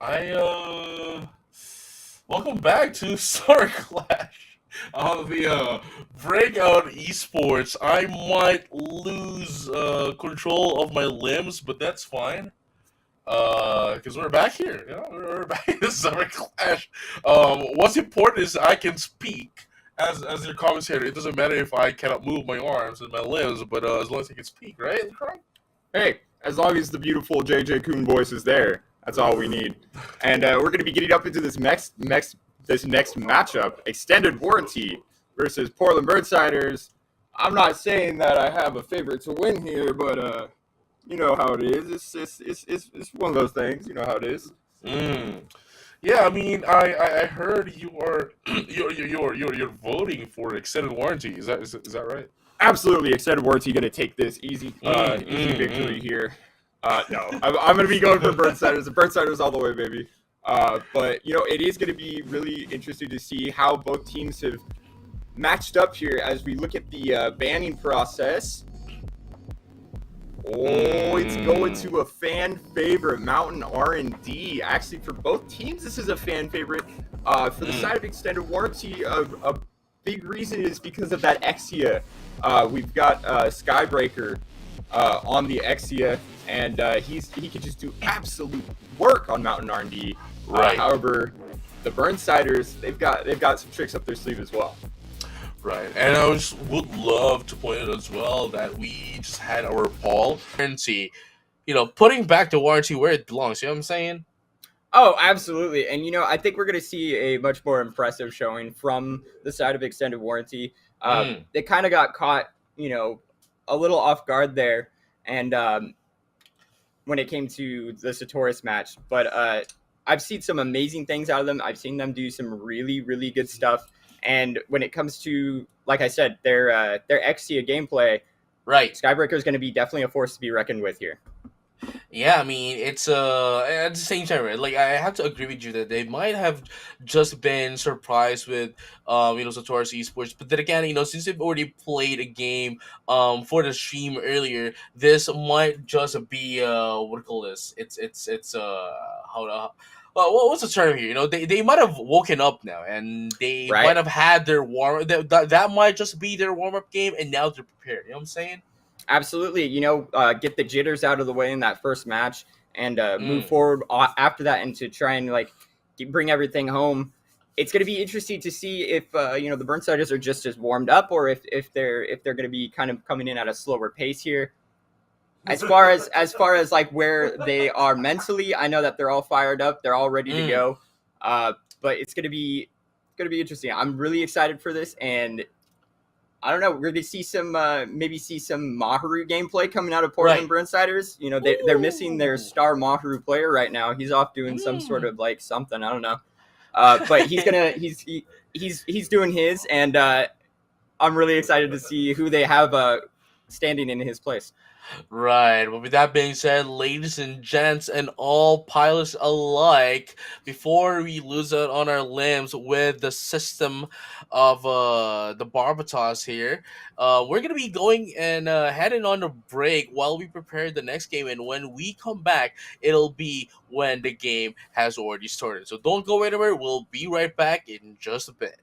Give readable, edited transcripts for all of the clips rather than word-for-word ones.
I welcome back to Star Clash. The breakout esports. I might lose control of my limbs, but that's fine. Because we're back here. You know, we're back in Summer Clash. What's important is I can speak as your commentator. It doesn't matter if I cannot move my arms and my limbs, but as long as I can speak, right? Hey, as long as the beautiful JJ Kuhn voice is there, that's all we need. And we're going to be getting up into this next matchup, extended warranty versus Portland Burnsiders. I'm not saying that I have a favorite to win here, but you know how it is. It's one of those things. You know how it is. Yeah, I mean, I heard you are you're voting for extended warranty. Is that right? Absolutely, extended warranty going to take this easy victory here. No, I'm going to be going for Burnsiders. Burnsiders all the way, baby. But, you know, it is going to be really interesting to see how both teams have matched up here as we look at the banning process. Oh, it's going to a fan favorite, Mountain R&D. Actually, for both teams, this is a fan favorite. For the side of extended warranty, a big reason is because of that Exia. We've got Skybreaker on the Exia, and he can just do absolute work on Mountain R&D. Right. However, the Burnsiders, they've got some tricks up their sleeve as well. Right, and I would love to point out as well that we just had our Paul warranty, putting back the warranty where it belongs. You know what I'm saying? Oh, absolutely. And, I think we're going to see a much more impressive showing from the side of extended warranty. They kind of got caught, a little off guard there. And when it came to the Satoris match, but I've seen some amazing things out of them. I've seen them do some really, really good stuff. And when it comes to, like I said, their Exia gameplay, right, Skybreaker is going to be definitely a force to be reckoned with here. Yeah, I mean, it's at the same time, right? Like, I have to agree with you that they might have just been surprised with Satoris Esports, but then again, since they've already played a game for the stream earlier, this might just be what do you call this? It's how to. What's the term here? They might have woken up now, and they might have had their warm. That might just be their warm up game, and now they're prepared. You know what I'm saying? Absolutely. Get the jitters out of the way in that first match, and move forward after that, and to try and bring everything home. It's going to be interesting to see if the Burnsiders are just as warmed up, or if they're going to be kind of coming in at a slower pace here. As far as like where they are mentally, I know that they're all fired up, they're all ready to go. But it's gonna be interesting. I'm really excited for this, and I don't know. We're gonna see some maybe some Maharu gameplay coming out of Portland Burnsiders. They're missing their star Maharu player right now. He's off doing some sort of something. I don't know. But he's doing his, and I'm really excited to see who they have standing in his place. Right. Well, with that being said, ladies and gents, and all pilots alike, before we lose out on our limbs with the system of the Barbatos here, we're gonna be going and heading on a break while we prepare the next game. And when we come back, it'll be when the game has already started. So don't go anywhere. We'll be right back in just a bit.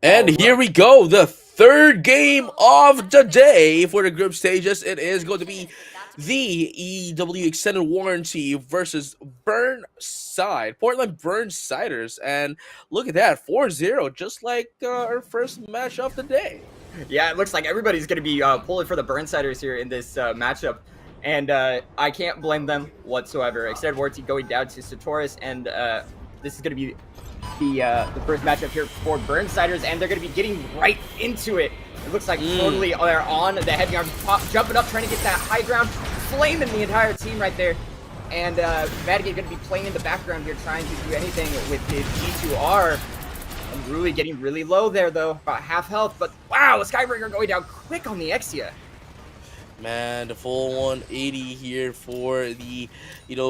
And here we go, the third game of the day for the group stages. It is going to be the EW Extended Warranty versus Portland Burnsiders. And look at that, 4-0, just like our first match of the day. Yeah, it looks like everybody's going to be pulling for the Burnsiders here in this matchup. And I can't blame them whatsoever. Extended Warranty going down to Satoris, and this is going to be the first matchup here for Burnsiders, and they're going to be getting right into it. It looks like totally they're on the heavy arms, jumping up, trying to get that high ground, flaming the entire team right there. And Madigan going to be playing in the background here, trying to do anything with his G2R. And really getting really low there, though, about half health. But wow, Skybreaker going down quick on the Exia. Man, the full 180 here for the,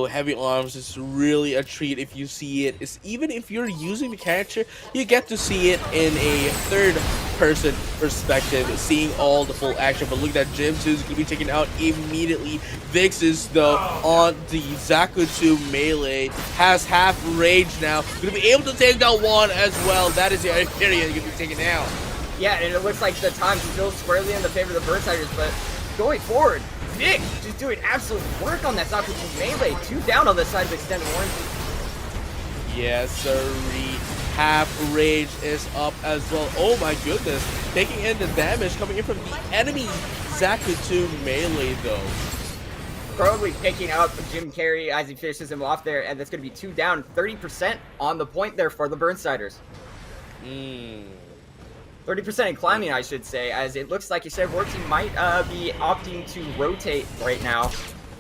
heavy arms is really a treat if you see it. It's even if you're using the character, you get to see it in a third-person perspective, seeing all the full action. But look at that, Jim 2 is going to be taken out immediately. Vix is, though, on the Zaku 2 melee, has half rage now. Going to be able to take down one as well. That is the area going to be taken down. Yeah, and it looks like the time's still squarely in the favor of the Burnsiders, but going forward, Vic just doing absolute work on that Zaku 2 melee. 2 down on the side of Extended Warranty. Yes, sirree. Half rage is up as well. Oh my goodness. Taking in the damage coming in from the enemy Zaku 2 melee though. Probably picking up Jim Carrey as he finishes him off there, and that's going to be 2 down, 30% on the point there for the Burnsiders. 30% in climbing, I should say, as it looks like Extended Warranty might be opting to rotate right now.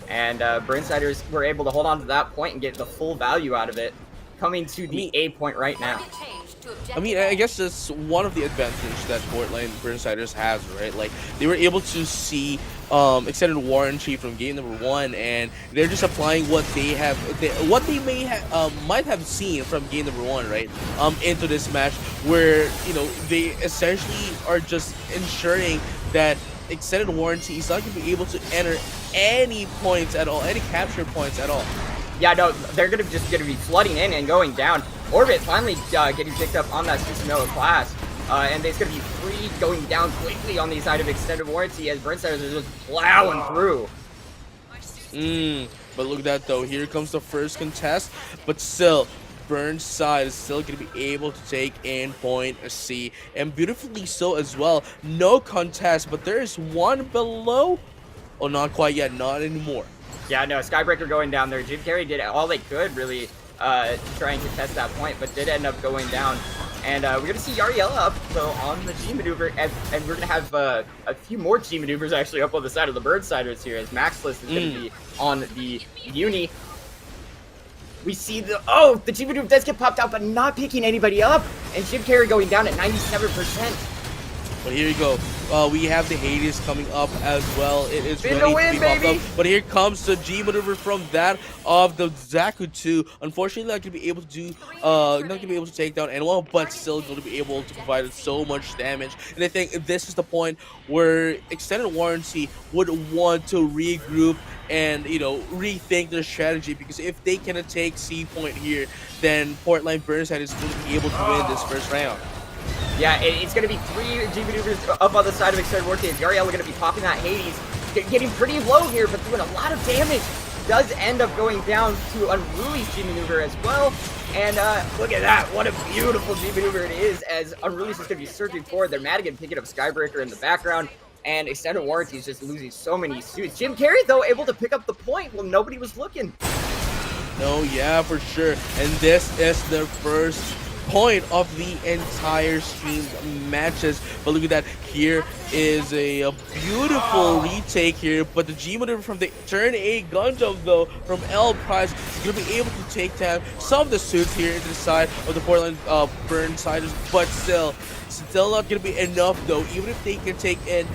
And Burnsiders were able to hold on to that point and get the full value out of it, coming to the A point right now. I mean, I guess that's one of the advantages that Portland Burnsiders has, right? Like, they were able to see Extended Warranty from game number 1, and they're just applying what they have, what they might have seen from game number 1, right? Into this match, where they essentially are just ensuring that Extended Warranty is not going to be able to enter any points at all, any capture points at all. Yeah, no, they're gonna be flooding in and going down. Orbit finally getting picked up on that Susanoo class, and it's gonna be free going down quickly on the side of Extended Warranty as Burnsiders are just plowing through. But look at that though. Here comes the first contest, but still, Burnside is still going to be able to take in point C, and beautifully so as well. No contest, but there is one below. Oh, not quite yet. Not anymore. Yeah, no, Skybreaker going down there. Jim Carrey did all they could, really, to try and contest that point, but did end up going down. And we're going to see Yariella up, though, on the G maneuver, and we're going to have a few more G maneuvers, actually, up on the side of the Burnsiders here, as Maxless is going to be on the Uni. We see the G maneuver does get popped out, but not picking anybody up, and Jim Carrey going down at 97%. But here you go. We have the Hades coming up as well. It is Spin ready to win, to be baby. popped up. But here comes the G maneuver from that of the Zaku 2. Unfortunately, not gonna be able to do, not gonna be able to take down anyone, but still going to be able to provide so much damage. And I think this is the point where Extended Warranty would want to regroup and rethink their strategy, because if they cannot take C point here, then Portland Burnside is going to be able to win this first round. Yeah, it's going to be 3 G maneuvers up on the side of Extended Warranty. Yariella going to be popping that Hades, getting pretty low here, but doing a lot of damage. Does end up going down to Unruly's G maneuver as well. And look at that. What a beautiful G maneuver it is, as Unruly's just going to be surging forward. They're Madigan picking up Skybreaker in the background, and Extended Warranty is just losing so many suits. Jim Carrey, though, able to pick up the point when nobody was looking. No, yeah, for sure. And this is the first point of the entire stream matches. But look at that. Here is a beautiful retake here, but the G maneuver from the turn A gun jump though from L Price is going to be able to take down some of the suits here into the side of the Portland Burnsiders, but still not going to be enough though. Even if they can take in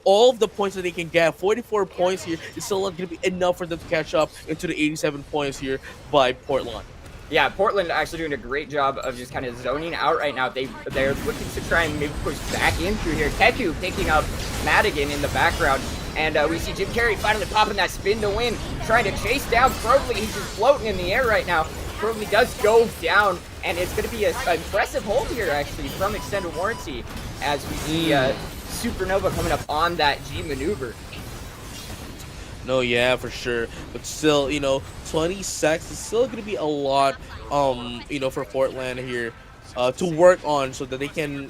all of the points that they can get, 44 points here, it's still not going to be enough for them to catch up into the 87 points here by Portland. Yeah, Portland actually doing a great job of just kind of zoning out right now. They're looking to try and maybe push back in through here. Keku picking up Madigan in the background. And we see Jim Carrey finally popping that spin to win, trying to chase down Crowley. He's just floating in the air right now. Crowley does go down, and it's going to be an impressive hold here, actually, from Extended Warranty, as we see Supernova coming up on that G maneuver. No, yeah, for sure. But still, 20 seconds is still going to be a lot, for Portland here to work on so that they can,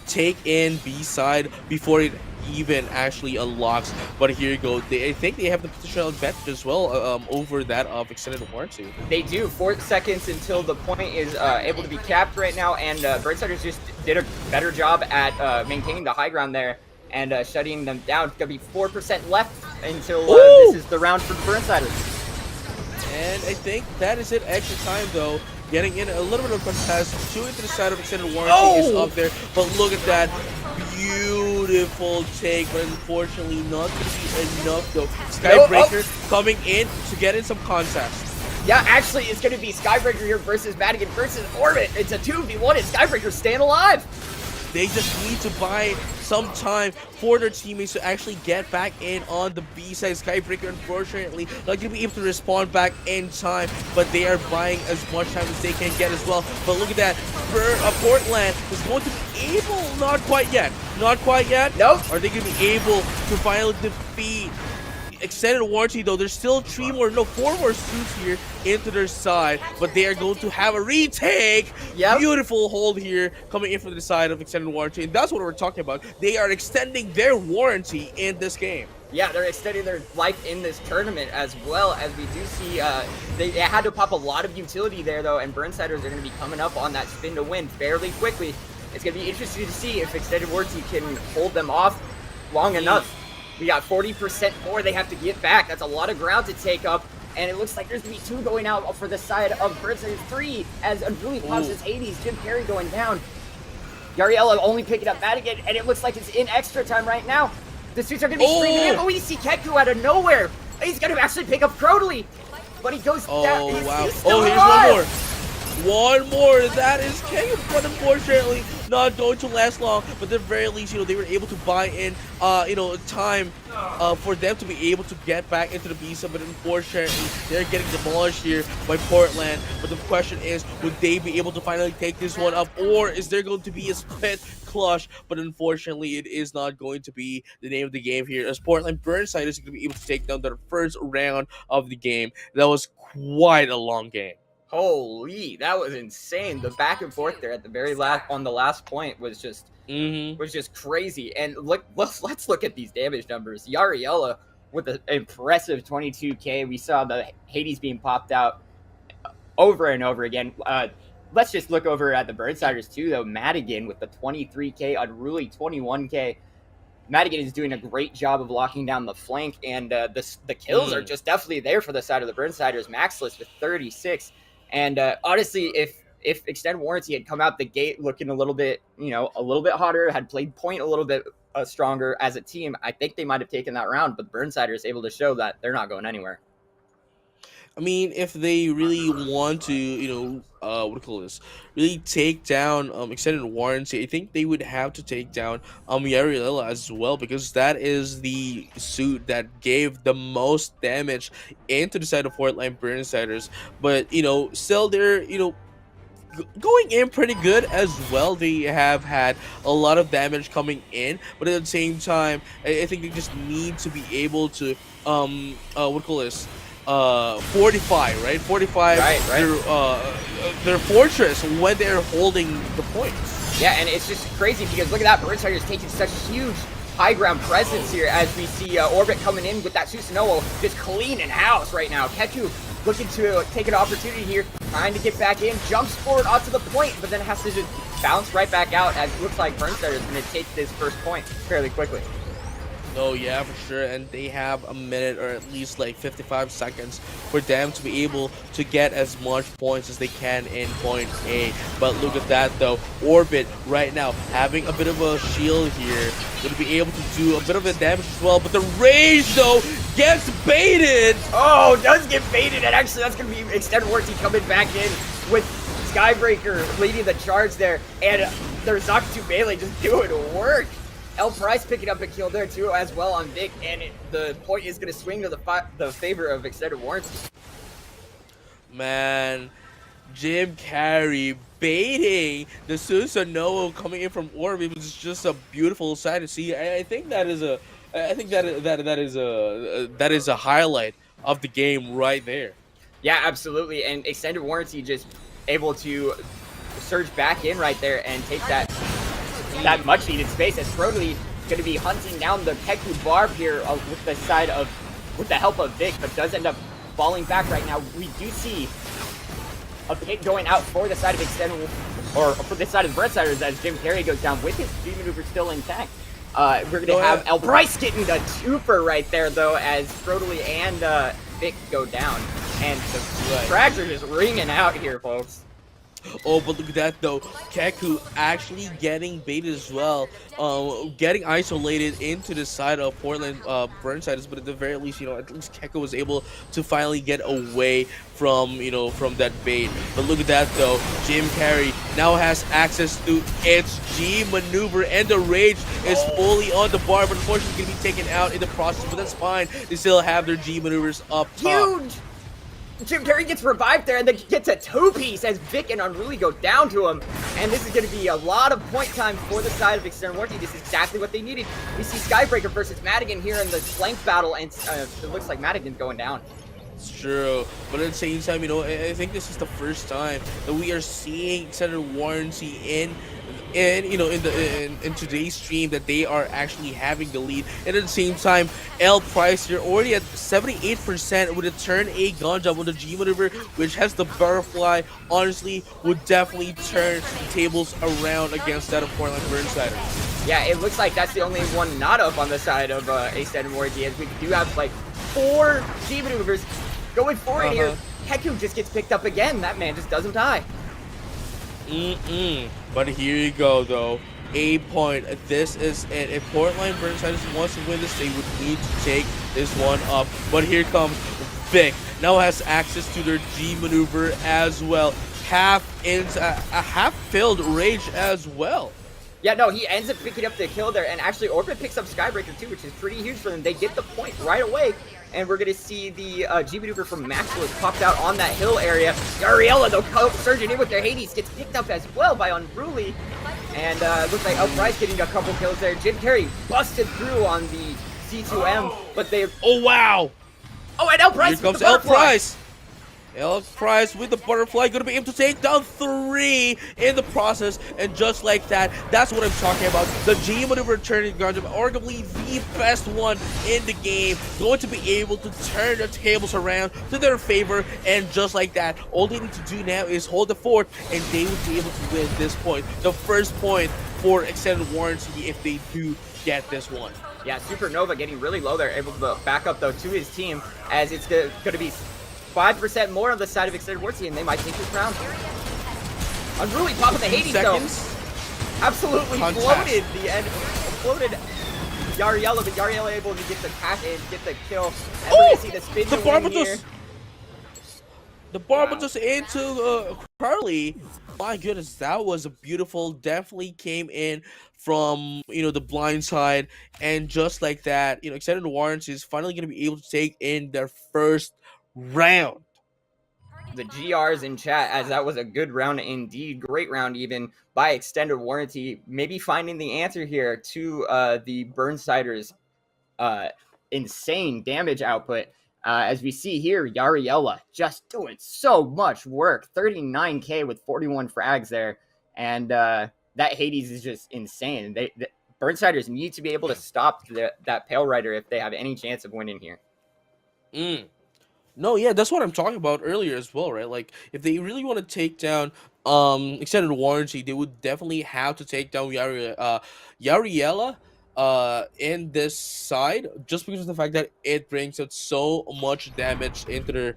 take in B-side before it even actually unlocks. But here you go. I think they have the positional advantage as well over that of Extended Warranty. They do. 4 seconds until the point is able to be capped right now, and Burnsiders just did a better job at maintaining the high ground there and shutting them down. It's going to be 4% left until this is the round for the Burnsiders. And I think that is it. Extra time, though. Getting in a little bit of contest. 2 into the side of Extended Warranty is up there. But look at that. Beautiful take. But unfortunately, not going to be enough, though. Skybreaker coming in to get in some contest. Yeah, actually, it's going to be Skybreaker here versus Madigan versus Orbit. It's a 2v1, and Skybreaker's staying alive. They just need to buy some time for their teammates to actually get back in on the B-side. Skybreaker, unfortunately, not going to be able to respond back in time, but they are buying as much time as they can get as well. But look at that. Portland is going to be able, not quite yet. Nope. Are they going to be able to finally defeat Extended Warranty, though? There's still 4 more suits here into their side, but they are going to have a retake. Yep. Beautiful hold here coming in from the side of Extended Warranty, and that's what we're talking about. They are extending their warranty in this game. Yeah, they're extending their life in this tournament, as well as we do see they had to pop a lot of utility there, though, and Burnsiders are going to be coming up on that spin to win fairly quickly. It's going to be interesting to see if Extended Warranty can hold them off long enough. We got 40% more they have to get back. That's a lot of ground to take up. And it looks like there's going to be 2 going out for the side of Burnsiders. 3 as Unruly pops his Hades. Jim Perry going down. Yariella only picking up Madigan. And it looks like it's in extra time right now. The suits are going to be streaming in. Oh, we see Keku out of nowhere. He's going to actually pick up Crowley. But he goes down. He's here's alive. One more. That is Keku, but unfortunately not going to last long. But at the very least, they were able to buy in, time for them to be able to get back into the B-side. But unfortunately, they're getting demolished here by Portland. But the question is, would they be able to finally take this one up, or is there going to be a split clutch? But unfortunately, it is not going to be the name of the game here, as Portland Burnside is going to be able to take down their first round of the game. That was quite a long game. Holy, that was insane. The back and forth there at the very last on the last point was just crazy. And let's look at these damage numbers. Yariella with an impressive 22k. We saw the Hades being popped out over and over again. Let's just look over at the Burnsiders too, though. Madigan with the 23k, Unruly 21k. Madigan is doing a great job of locking down the flank, and the kills are just definitely there for the side of the Burnsiders. Maxless with 36. And honestly, if Extended Warranty had come out the gate looking a little bit hotter, had played point a little bit stronger as a team, I think they might have taken that round. But the Burnsiders able to show that they're not going anywhere. I mean, if they really want to, really take down Extended Warranty, I think they would have to take down Yariella as well, because that is the suit that gave the most damage into the side of Portland Burnsiders. But, still they're, going in pretty good as well. They have had a lot of damage coming in, but at the same time, I think they just need to be able to, fortify, right? Fortify their fortress when they're holding the point. Yeah, and it's just crazy because look at that. Burnsiders taking such huge high ground presence here as we see Orbit coming in with that Susanoo just cleaning house right now. Keku looking to take an opportunity here, trying to get back in, jumps forward onto the point, but then has to just bounce right back out as it looks like Burnsiders is going to take this first point fairly quickly. Oh yeah, for sure, and they have a minute or at least like 55 seconds for them to be able to get as much points as they can in point A. But look at that though, Orbit right now having a bit of a shield here, going to be able to do a bit of the damage as well, but the rage though gets baited. Oh, does get baited, and actually that's going to be Extended Warranty coming back in with Skybreaker leading the charge there, and there's Zakutu Melee just doing work. L Price picking up a kill there too as well on Vic, and the point is going to swing to the favor of Extended Warranty. Man, Jim Carrey baiting the Susanoo coming in from orbit was just a beautiful sight to see. I think that is a, I think that is a highlight of the game right there. Yeah, absolutely. And extended warranty just able to surge back in right there and take that much needed space as Crowley going to be hunting down the Keku Barb here with the help of Vic, but does end up falling back right now. We do see a pick going out for the side of extended, or for the side of the Burnsiders as Jim Carrey goes down with his G maneuver still intact. We're going to have El Bryce getting the twofer right there, though, as Crowley and Vic go down. And the frags are just ringing out here, folks. Oh, but look at that though. Keku actually getting baited as well. Getting isolated into the side of Portland Burnsiders, but at the very least, at least Keku was able to finally get away from, from that bait. But look at that though. Jim Carrey now has access to its G maneuver, and the rage is fully on the bar, but unfortunately it's gonna be taken out in the process, but that's fine. They still have their G maneuvers up top. Huge! Jim Carrey gets revived there and then gets a two-piece as Vic and Unruly go down to him. And this is going to be a lot of point time for the side of Extended Warranty. This is exactly what they needed. We see Skybreaker versus Madigan here in the flank battle, and it looks like Madigan's going down. It's true, but at the same time, I think this is the first time that we are seeing Extended Warranty in today's stream that they are actually having the lead. And at the same time, L Price, you're already at 78% with a turn A gun job with the G maneuver, which has the butterfly. Honestly, would definitely turn the tables around against that of Portland Burnsiders. Yeah, it looks like that's the only one not up on the side of Extended Warranty, as we do have like 4 G maneuvers going forward here. Keku just gets picked up again. That man just doesn't die. But here you go, though. A point. This is it. If Portland Burnsiders wants to win this, they would need to take this one up. But here comes Vic. Now has access to their G maneuver as well. Half-filled rage as well. Yeah, no, he ends up picking up the kill there, and actually Orbit picks up Skybreaker too, which is pretty huge for them. They get the point right away, and we're going to see the G maneuver from Maxwell is popped out on that hill area. Ariella, though, surging in with their Hades, gets picked up as well by Unruly, and looks like El Price getting a couple kills there. Jim Carrey busted through on the C2M, but they... Oh, wow! Oh, and El Price Here comes El Price! El Price with the butterfly, going to be able to take down 3 in the process, and just like that, that's what I'm talking about. The G maneuver turning gun job, arguably the best one in the game, going to be able to turn the tables around to their favor, and just like that, all they need to do now is hold the fort, and they will be able to win this point. The first point for Extended Warranty if they do get this one. Yeah, Supernova getting really low there, able to back up though to his team, as it's going to be 5% more on the side of Extended Warranty, and they might take this round. Unruly popping the Hades though. Absolutely floated the end. Floated Yariella, but Yariella able to get the catch and get the kill. And we're gonna see the spin here. The barb just into Carly. My goodness, that was a beautiful. Definitely came in from the blind side, and just like that, Extended Warranty is finally going to be able to take in their first round. The GRs in chat, as that was a good round indeed, great round even by Extended Warranty, maybe finding the answer here to the Burnsiders insane damage output. As we see here, Yariella just doing so much work, 39k with 41 frags there, and that Hades is just insane. The Burnsiders need to be able to stop that Pale Rider if they have any chance of winning here. No, yeah, that's what I'm talking about earlier as well, right? Like, if they really want to take down Extended Warranty, they would definitely have to take down Yariella in this side, just because of the fact that it brings out so much damage into their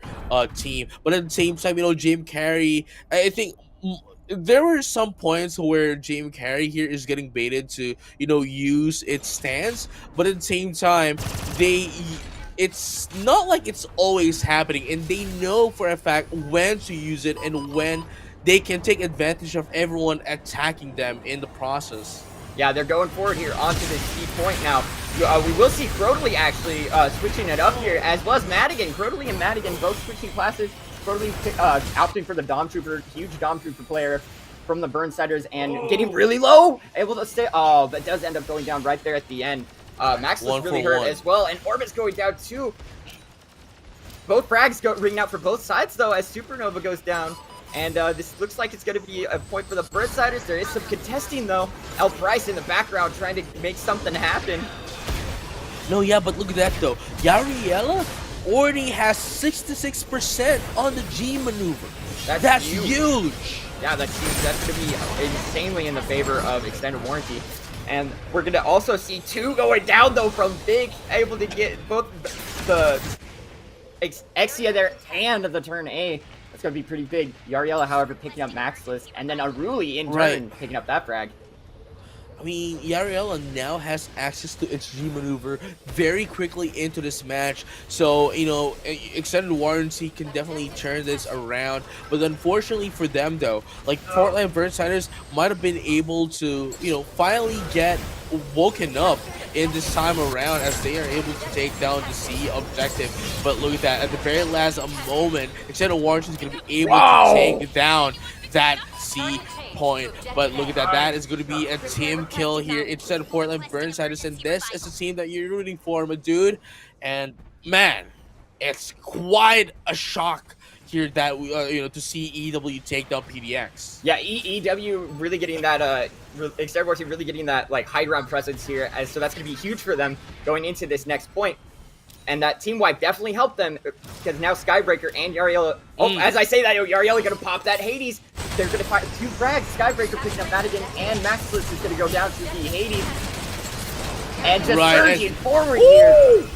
team. But at the same time, Jim Carrey, I think there were some points where Jim Carrey here is getting baited to use its stance, but at the same time it's not like it's always happening, and they know for a fact when to use it and when they can take advantage of everyone attacking them in the process. Yeah, they're going forward here onto this key point now. We will see Crowley actually switching it up here, as well as Madigan. Crowley and Madigan both switching classes. totally opting for the Dom Trooper, huge Dom Trooper player from the Burnsiders, and getting really low, able to stay. Oh, that does end up going down right there at the end. Max was really hurt as well, and Orbit's going down too. Both frags ringing out for both sides though, as Supernova goes down. And this looks like it's going to be a point for the Burnsiders. There is some contesting though. El Price in the background trying to make something happen. No, yeah, but look at that though. Yariella already has 66% on the G maneuver. That's huge. Yeah, that's huge. That's going to be insanely in the favor of extended warranty. And we're going to also see 2 going down though from Big, able to get both the Exia there and the turn A. That's going to be pretty big. Yariella, however, picking up Maxless, and then Aruli in turn picking up that frag. I mean, Yariella now has access to its G maneuver very quickly into this match. So, you know, extended warranty can definitely turn this around. But unfortunately for them, though, like Portland Burnsiders might have been able to, you know, finally get woken up in this time around as they are able to take down the C objective. But look at that. At the very last moment, extended warranty is going to be able to take down that C point. But look at that. That is going to be a team kill here instead of Portland Burnsiders. And this is the team that you're rooting for, my dude. And man, it's quite a shock here that we, you know, to see EW take down PDX. Yeah, EW really getting that extended warranty really getting that like high ground presence here, as so that's going to be huge for them going into this next point. And that team wipe definitely helped them because now Skybreaker and Yariella. Oh, as I say that, Yariella going to pop that Hades. They're going to fight 2 frags. Skybreaker picking up Madigan, and Maxless is going to go down to the Hades. And just surging forward here.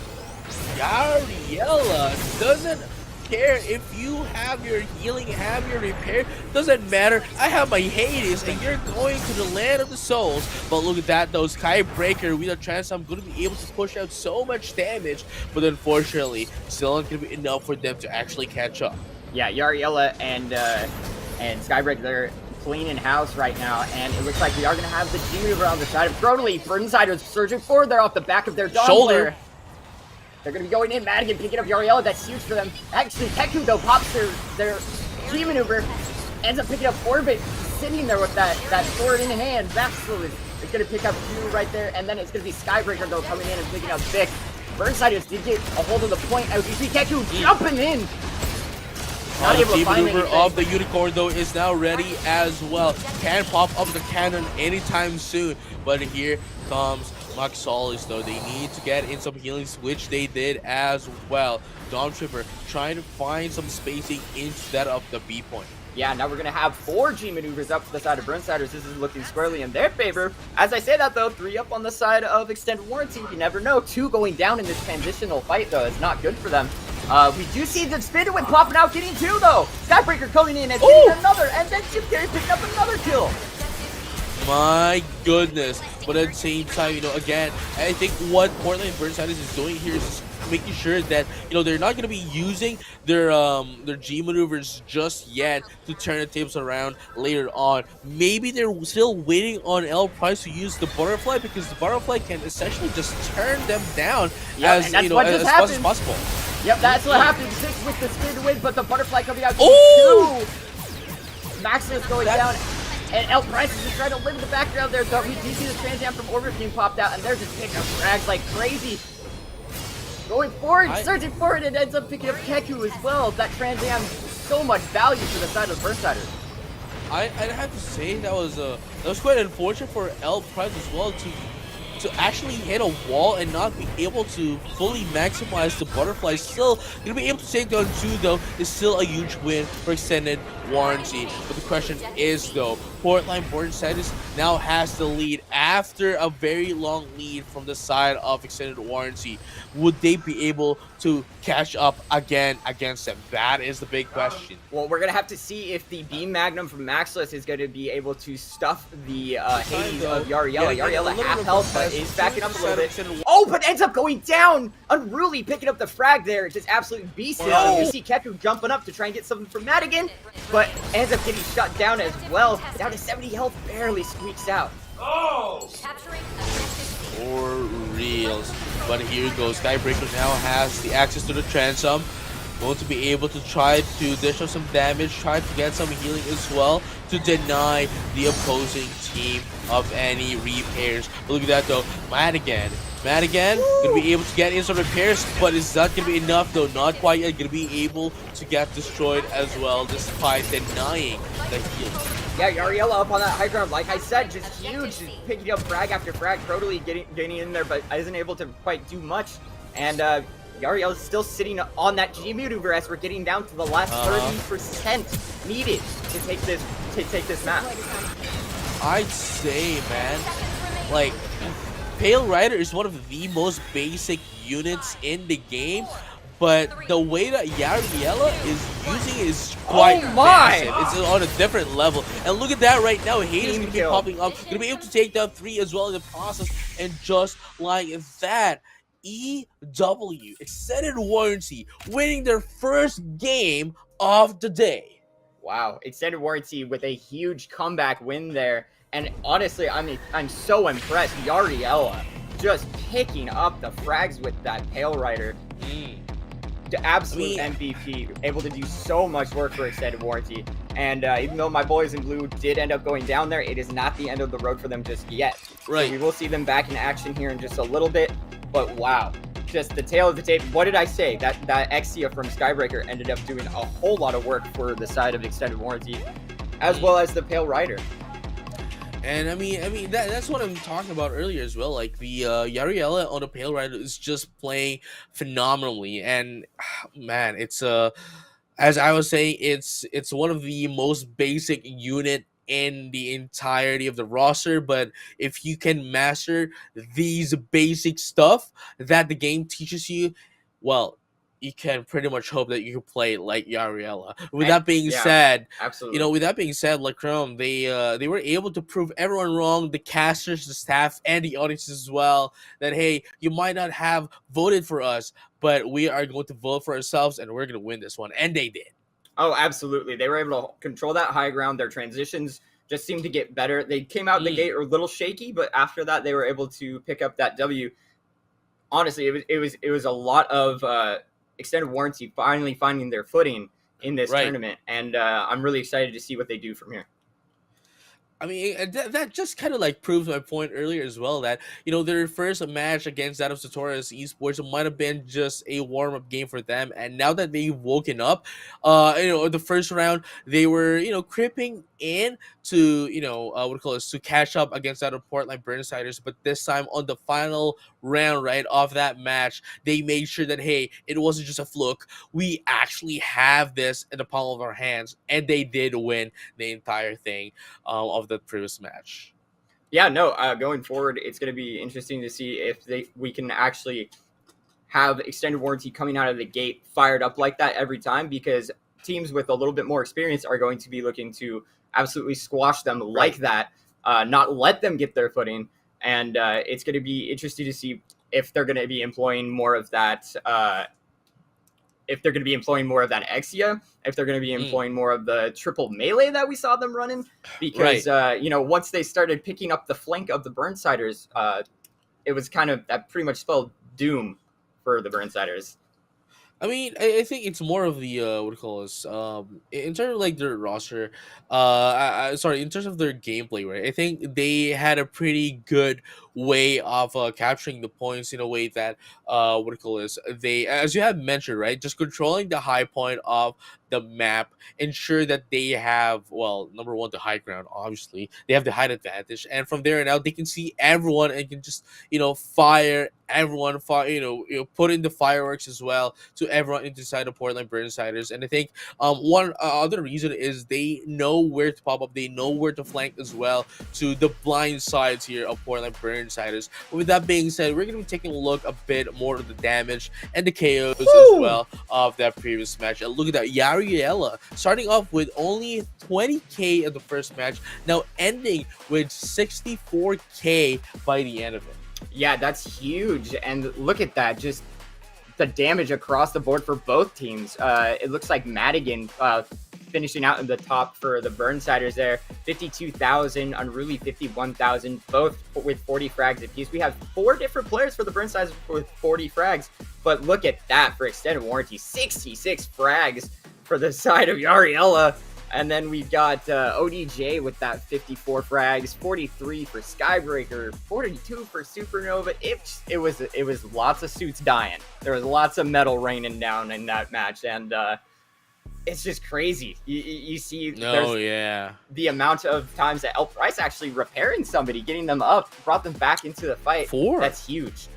Yariella doesn't care if you have your healing, have your repair. Doesn't matter. I have my Hades, and you're going to the land of the souls. But look at that, though. Skybreaker with a chance, I'm going to be able to push out so much damage. But unfortunately, still not going to be enough for them to actually catch up. Yeah, Yariella and Skybreaker, they're cleaning house right now, and it looks like we are going to have the G maneuver on the side of Throtally. Burnsiders surging forward there off the back of their dog shoulder. They're going to be going in. Madigan picking up Yariella. That's huge for them. Actually, Keku, though, pops their G maneuver. Ends up picking up Orbit, sitting there with that sword in hand. Maxless is going to pick up 2 right there. And then it's going to be Skybreaker, though, coming in and picking up Vic. Burnsiders did get a hold of the point. As you see Keku jumping in. Not able to find maneuver of the Unicorn, though, is now ready as well. Can pop up the cannon anytime soon. But here comes Maxalis, though. They need to get in some healings, which they did as well. Dom Tripper trying to find some spacing into that of the B point. Yeah, now we're going to have 4 G maneuvers up to the side of Burnsiders. This is looking squarely in their favor. As I say that, though, 3 up on the side of Extended Warranty. You never know. 2 going down in this transitional fight, though. It's not good for them. We do see the spin win popping out, getting 2, though. Skybreaker coming in and getting another, and then Chip Carey picking up another kill. My goodness. But at the same time, you know, again, I think what Portland Burnsiders is doing here is just making sure that, you know, they're not going to be using their G maneuvers just yet to turn the tables around later on. Maybe they're still waiting on L Price to use the butterfly, because the butterfly can essentially just turn them down as, you know, as fast as possible. Yep, that's what happened. 6 with the spin win, but the butterfly coming out. 2. Maxless going down. And El Price is just trying to live in the background there, but we do see the Trans Am from Orbit being popped out, and they're just picking up frags like crazy. Going forward, surging forward, and ends up picking up Keku as well. That Trans Am, so much value for the side of the Burnsiders. I'd have to say that was quite unfortunate for El Price as well to actually hit a wall and not be able to fully maximize the butterfly. Still gonna be able to take down 2, though, is still a huge win for Extended Warranty. But the question is, though, Portland Burnsiders now has the lead after a very long lead from the side of Extended Warranty. Would they be able to catch up again against them? That is the big question. Well, we're gonna have to see if the Beam Magnum from Maxless is going to be able to stuff the Hades of Yariella. Yariella half health, but is backing up a little bit. Oh, but ends up going down! Unruly picking up the frag there. Just absolute beast. You see Keku jumping up to try and get something from Madigan, but ends up getting shut down as well. Down to 70 health, barely squeaks out. For reals. But here goes. Skybreaker now has the access to the transom. going to be able to try to dish up some damage, try to get some healing as well to deny the opposing team of any repairs. But look at that though, Madigan gonna be able to get in some repairs, but it's not gonna be enough though. Not quite yet. Gonna be able to get destroyed as well, despite denying the heal. Yeah, Yariella up on that high ground, like I said, just huge, just picking up frag after frag, totally getting in there, but isn't able to quite do much. And Yariella's still sitting on that G maneuver as we're getting down to the last 30% needed to take this map. I'd say, man, like, Pale Rider is one of the most basic units in the game, but the way that Yariella is using it is quite massive. It's on a different level. And look at that right now. Hades going to be popping up, going to be able to take down 3 as well in the process. And just like that, EW, Extended Warranty, winning their first game of the day. Wow, Extended Warranty with a huge comeback win there. And honestly, I'm so impressed. Yariella just picking up the frags with that Pale Rider. The absolute MVP, able to do so much work for Extended Warranty. And even though my boys in blue did end up going down there, it is not the end of the road for them just yet. Right. So we will see them back in action here in just a little bit. But wow, just the tail of the tape. What did I say? That Exia from Skybreaker ended up doing a whole lot of work for the side of Extended Warranty, as well as the Pale Rider. And I mean that's what I'm talking about earlier as well. Like the Yariella on the Pale Rider is just playing phenomenally, and man, it's as I was saying, it's one of the most basic unit in the entirety of the roster. But if you can master these basic stuff that the game teaches you, well, you can pretty much hope that you can play like Yariella. With that being said, absolutely. you know, with that being said, like Chrome, they were able to prove everyone wrong, the casters, the staff, and the audience as well, that hey, you might not have voted for us, but we are going to vote for ourselves, and we're going to win this one, and they did. Oh, absolutely. They were able to control that high ground. Their transitions just seemed to get better. They came out the gate a little shaky, but after that, they were able to pick up that W. Honestly, it was a lot of Extended Warranty finally finding their footing in this tournament, and I'm really excited to see what they do from here. I mean, that just kind of like proves my point earlier as well, that, you know, their first match against that of Satora's Esports might have been just a warm-up game for them, and now that they've woken up, you know, the first round they were, you know, creeping in to, you know, to catch up against that of Portland Burnsiders, but this time on the final round, right, of that match, they made sure that, hey, it wasn't just a fluke. We actually have this in the palm of our hands, and they did win the entire thing of the previous match. Yeah, no, going forward, it's going to be interesting to see if we can actually have Extended Warranty coming out of the gate fired up like that every time, because teams with a little bit more experience are going to be looking to absolutely squash them like that, not let them get their footing. And it's going to be interesting to see if they're going to be employing more of that, Exia, if they're going to be employing more of the triple melee that we saw them running, because you know, once they started picking up the flank of the Burnsiders, it was kind of, that pretty much spelled doom for the Burnsiders. I mean, I think it's more of the in terms of like their roster, sorry, in terms of their gameplay, right? I think they had a pretty good way of capturing the points in a way that they, as you have mentioned, right, just controlling the high point of the map, ensure that they have, well, number one, the high ground. Obviously, they have the height advantage, and from there and out, they can see everyone and can just, you know, fire everyone, put in the fireworks as well to everyone inside the Portland Burnsiders. And I think one other reason is they know where to pop up, they know where to flank as well to the blind sides here of Portland Burnsiders. With that being said, we're going to be taking a look a bit more of the damage and the KOs as well of that previous match. And look at that, Yariella starting off with only 20k in the first match, now ending with 64k by the end of it. Yeah, that's huge. And look at that, just the damage across the board for both teams. It looks like Madigan finishing out in the top for the Burnsiders there. 52,000, Unruly 51,000, both with 40 frags apiece. We have 4 different players for the Burnsiders with 40 frags. But look at that for extended warranty, 66 frags for the side of Yariella. And then we've got ODJ with that 54 frags, 43 for Skybreaker, 42 for Supernova. It was lots of suits dying. There was lots of metal raining down in that match, and it's just crazy. You see, the amount of times that El Price actually repairing somebody, getting them up, brought them back into the fight. That's huge.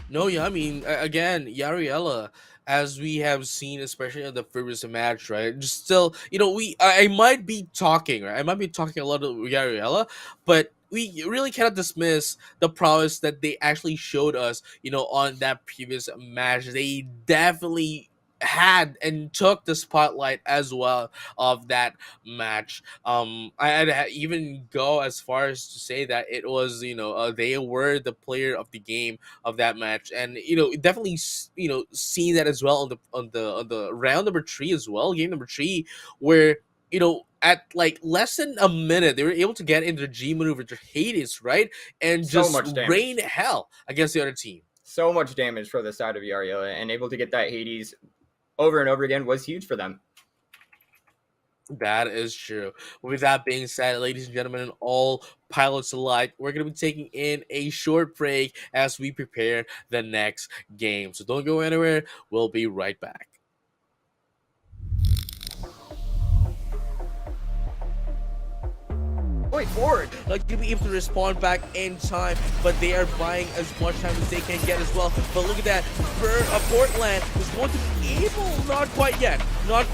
No, yeah, I mean, again, Yariella, as we have seen, especially in the previous match, right? Just still, I might be talking, right? I might be talking a lot of Yariella, but we really cannot dismiss the prowess that they actually showed us, on that previous match. They definitely had and took the spotlight as well of that match. I'd even go as far as to say that it was, they were the player of the game of that match, and definitely seeing that as well on the round number 3 as well, game number 3, where at like less than a minute they were able to get into the G maneuver to Hades, right, and just rain hell against the other team. So much damage for the side of Yariella, and able to get that Hades over and over again was huge for them. That is true. With that being said, ladies and gentlemen, and all pilots alike, we're going to be taking in a short break as we prepare the next game. So don't go anywhere. We'll be right back. Going forward, like to be able to respond back in time, but they are buying as much time as they can get as well. But look at that, Portland is going to be able, not quite yet. Nope.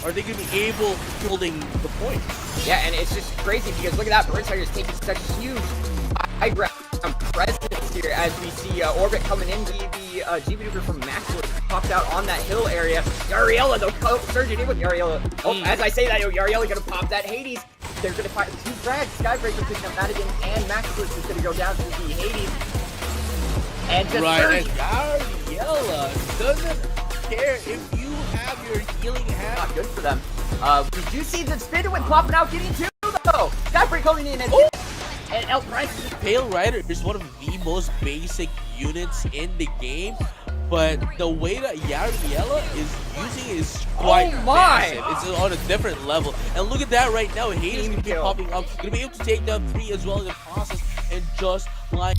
Are they going to be able to holding the point? Yeah, and it's just crazy because look at that, Burnsiders taking such huge high ground presence here as we see Orbit coming in. The G maneuver from Maxwell popped out on that hill area. Yariella though, surging in with Yariella. Oh, as I say that, Yariella gonna pop that Hades. They're going to fight 2 frags. Skybreaker picking up Madigan, and Maximus is going to go down to the Hades. And just and Yariella doesn't care if you have your healing hand. Not good for them. We do see the spin with popping out, getting 2 though. Skybreaker coming in, and El Price. Pale Rider is one of the most basic units in the game. But the way that Yariella is using it is quite massive. It's on a different level. And look at that right now. Hades is going to be popping up. Going to be able to take down 3 as well in the process. And just like